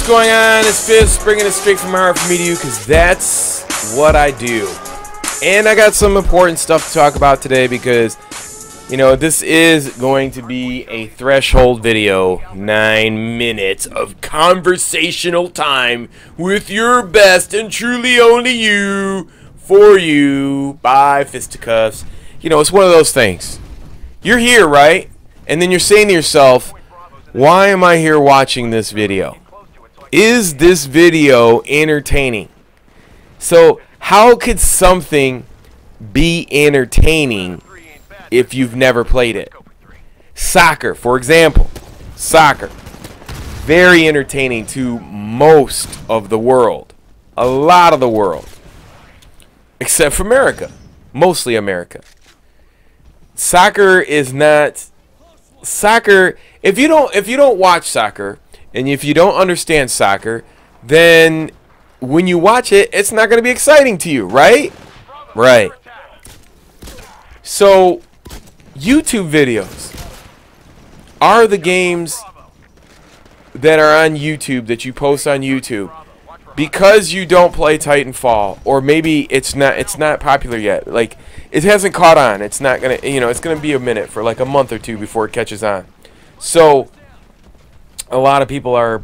What's going on? It's Fist, bringing it straight from my heart for me to you, because that's what I do. And I got some important stuff to talk about today because, you know, this is going to be a threshold video. 9 minutes of conversational time with your best and truly only you, for you, by Fisticuffs. You know, it's one of those things. You're here, right? And then you're saying to yourself, why am I here watching this video? Is this video entertaining? So how could something be entertaining if you've never played it? Soccer, for example. Soccer. Very entertaining to most of the world. A lot of the world. Except for America. Mostly America. Soccer is not... Soccer, if you don't watch soccer, and if you don't understand soccer, then when you watch it, it's not going to be exciting to you, right? Right. So, YouTube videos are the games that are on YouTube, that you post on YouTube, because you don't play Titanfall, or maybe it's not popular yet. Like, it hasn't caught on. It's not gonna, you know, it's gonna be a minute, for like a month or two before it catches on. So a lot of people are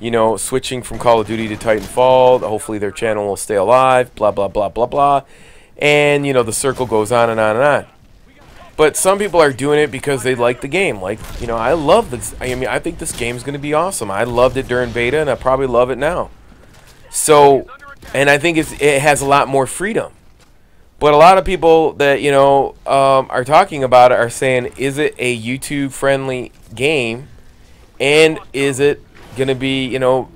you know, switching from Call of Duty to Titanfall. Hopefully their channel will stay alive. Blah blah blah blah blah. And you know, the circle goes on and on and on. But some people are doing it because they like the game. Like, you know, I love this. I mean, I think this game's going to be awesome. I loved it during beta, and I probably love it now. So, and I think it has a lot more freedom. But a lot of people that, you know, are talking about it are saying, is it a YouTube-friendly game? And is it going to be, you know,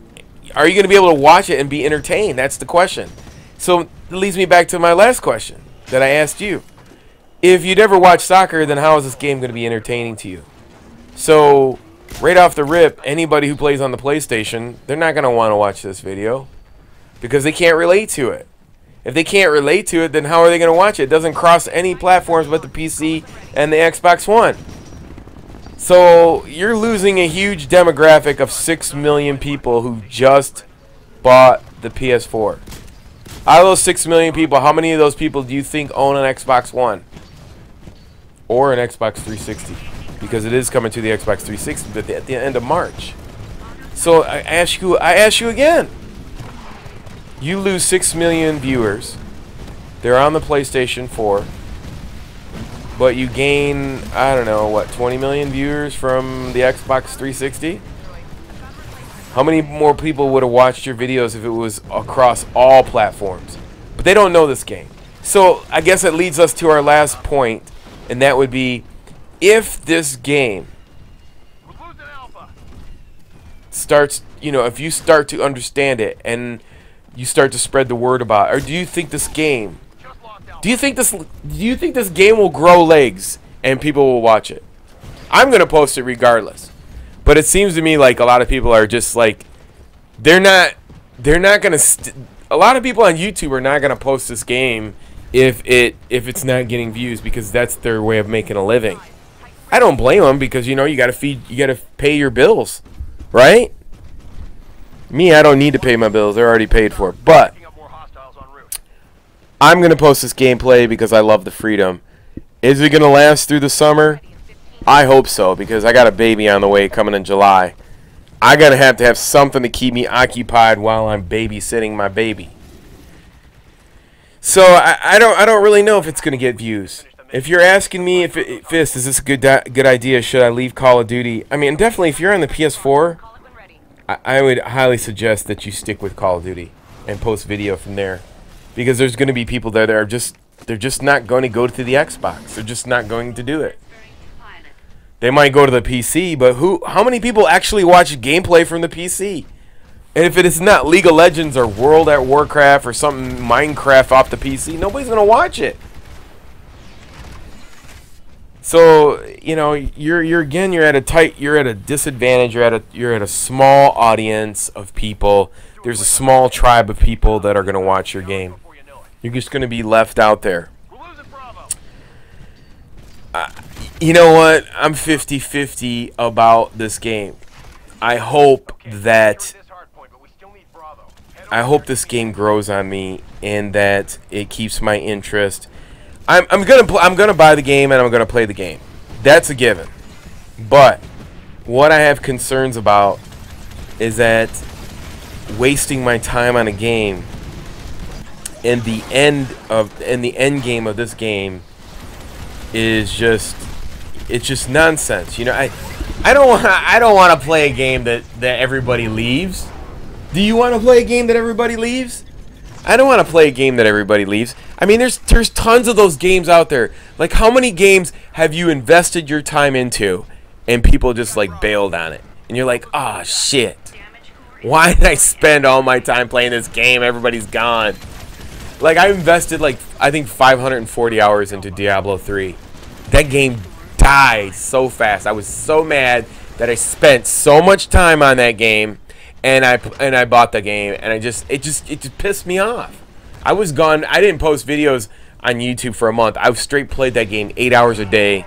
are you going to be able to watch it and be entertained? That's the question. So, it leads me back to my last question that I asked you. If you'd ever watch soccer, then how is this game going to be entertaining to you? So, right off the rip, anybody who plays on the PlayStation, they're not going to want to watch this video because they can't relate to it. If they can't relate to it, then how are they going to watch it? It doesn't cross any platforms but the PC and the Xbox One. So, you're losing a huge demographic of 6 million people who just bought the PS4. Out of those 6 million people, how many of those people do you think own an Xbox One? Or an Xbox 360, because it is coming to the Xbox 360 at the end of March. So I ask you again. You lose 6 million viewers. They're on the PlayStation 4, but you gain, I don't know, what, 20 million viewers from the Xbox 360? How many more people would have watched your videos if it was across all platforms? But they don't know this game. So I guess it leads us to our last point. And that would be, if this game starts, you know, if you start to understand it and you start to spread the word about it, or do you think this game will grow legs and people will watch it? I'm going to post it regardless. But it seems to me like a lot of people are just like, they're not going to, a lot of people on YouTube are not going to post this game if it's not getting views, because that's their way of making a living. I don't blame them, because, you know, you got to pay your bills, right? Me, I don't need to pay my bills. They're already paid for. But I'm going to post this gameplay because I love the freedom. Is it going to last through the summer? I hope so, because I got a baby on the way coming in July. I'm going to have something to keep me occupied while I'm babysitting my baby. So I don't really know if it's going to get views. If you're asking me if Fist, is this a good idea? Should I leave Call of Duty? I mean, definitely if you're on the PS4, I would highly suggest that you stick with Call of Duty and post video from there, because there's going to be people there that are they're just not going to go to the Xbox. They're just not going to do it. They might go to the PC, but how many people actually watch gameplay from the PC? And if it is not League of Legends or World at Warcraft or something, Minecraft off the PC, nobody's gonna watch it. So, you know, you're at a disadvantage. You're at a small audience of people. There's a small tribe of people that are gonna watch your game. You're just gonna be left out there. You know what? I'm 50-50 about this game. I hope that this game grows on me and that it keeps my interest. I'm gonna buy the game and I'm gonna play the game. That's a given. But what I have concerns about is that wasting my time on a game and the end game of this game is just nonsense. You know, I don't want to play a game that everybody leaves. Do you want to play a game that everybody leaves? I don't want to play a game that everybody leaves. I mean, there's tons of those games out there. Like, how many games have you invested your time into and people just like bailed on it? And you're like, "Ah, shit. Why did I spend all my time playing this game? Everybody's gone." Like, I invested like I think 540 hours into Diablo 3. That game died so fast. I was so mad that I spent so much time on that game. And I bought the game, and it just pissed me off. I was gone. I didn't post videos on YouTube for a month. I straight played that game 8 hours a day,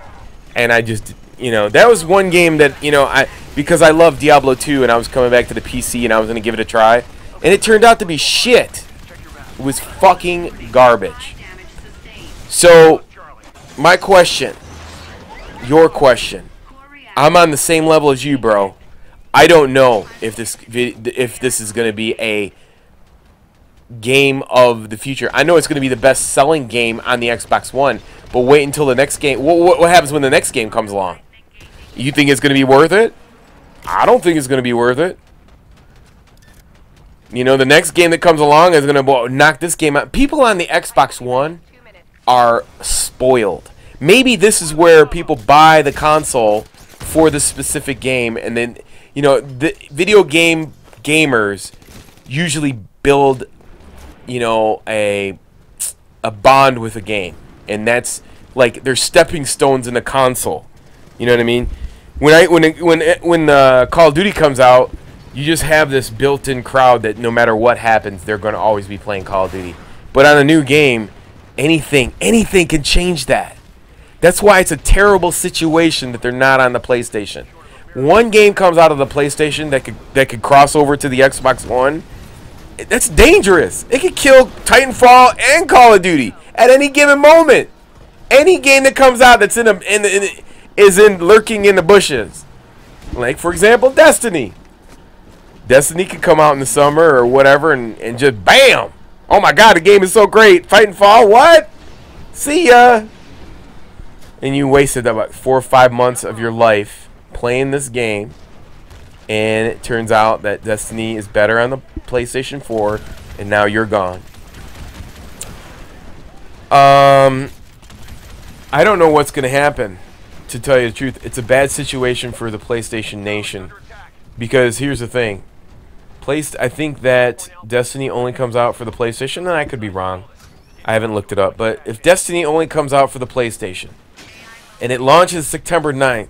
and I just, you know, that was one game that, you know, because I love Diablo 2, and I was coming back to the PC, and I was gonna give it a try, and it turned out to be shit. It was fucking garbage. So, my question, your question, I'm on the same level as you, bro. I don't know if this is going to be a game of the future. I know it's going to be the best-selling game on the Xbox One, but wait until the next game. What happens when the next game comes along? You think it's going to be worth it? I don't think it's going to be worth it. You know, the next game that comes along is going to knock this game out. People on the Xbox One are spoiled. Maybe this is where people buy the console for the specific game, and then, you know, the video game gamers usually build, you know, a bond with a game, and that's like they're stepping stones in a console. You know what I mean? When Call of Duty comes out, you just have this built-in crowd that no matter what happens, they're going to always be playing Call of Duty. But on a new game, anything can change that. That's why it's a terrible situation that they're not on the PlayStation. One game comes out of the PlayStation that could cross over to the Xbox One. That's dangerous. It could kill Titanfall and Call of Duty at any given moment. Any game that comes out that's lurking in the bushes. Like, for example, Destiny. Destiny could come out in the summer or whatever and just bam. Oh my god, the game is so great. Titanfall, what? See ya. And you wasted about 4 or 5 months of your life playing this game, and it turns out that Destiny is better on the PlayStation 4, and now you're gone. I don't know what's going to happen, to tell you the truth. It's a bad situation for the PlayStation Nation, because here's the thing. I think that Destiny only comes out for the PlayStation, and I could be wrong. I haven't looked it up, but if Destiny only comes out for the PlayStation, and it launches September 9th,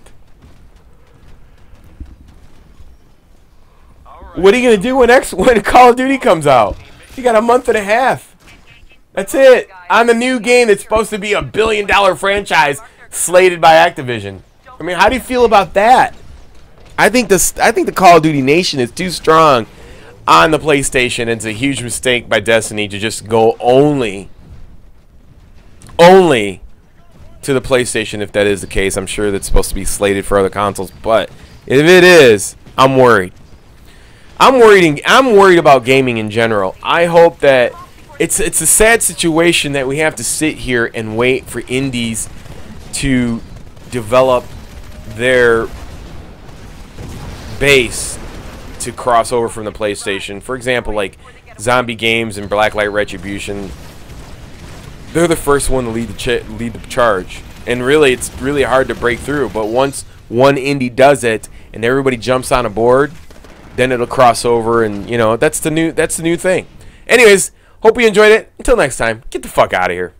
what are you going to do when Call of Duty comes out? You got a month and a half. That's it. On the new game that's supposed to be a $1 billion franchise slated by Activision. I mean, how do you feel about that? I think the Call of Duty Nation is too strong on the PlayStation. It's a huge mistake by Destiny to just go only to the PlayStation. If that is the case, I'm sure that's supposed to be slated for other consoles, but if it is, I'm worried. I'm worried about gaming in general. I hope that it's a sad situation that we have to sit here and wait for indies to develop their base to cross over from the PlayStation. For example, like Zombie Games and Blacklight Retribution, they're the first one to lead the charge, and really it's really hard to break through. But once one indie does it and everybody jumps on a board, then it'll cross over, and you know, that's the new thing. Anyways, hope you enjoyed it. Until next time, get the fuck out of here.